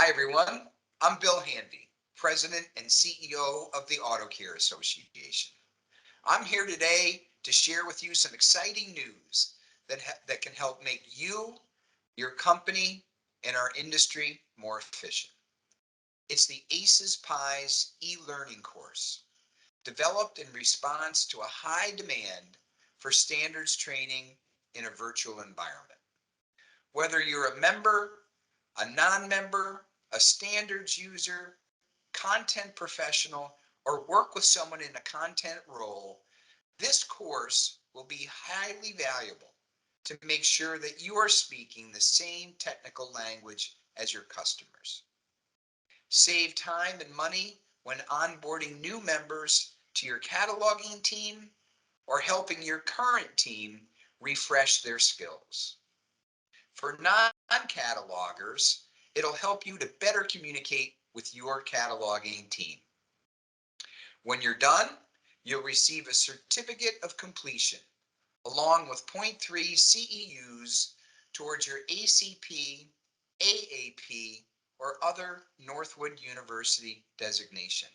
Hi, everyone. I'm Bill Handy, President and CEO of the Auto Care Association. I'm here today to share with you some exciting news that can help make you, your company, and our industry more efficient. It's the ACES PIES e-learning course, developed in response to a high demand for standards training in a virtual environment. Whether you're a member, a non-member, a standards user, content professional, or work with someone in a content role, this course will be highly valuable to make sure that you are speaking the same technical language as your customers. Save time and money when onboarding new members to your cataloging team or helping your current team refresh their skills. For non-catalogers, it'll help you to better communicate with your cataloging team. When you're done, you'll receive a certificate of completion along with point 0.3 CEUs towards your ACP, AAP, or other Northwood University designation.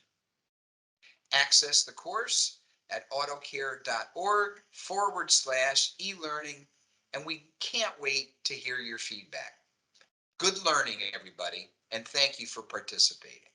Access the course at autocare.org/e-learning, and we can't wait to hear your feedback. Good learning, everybody, and thank you for participating.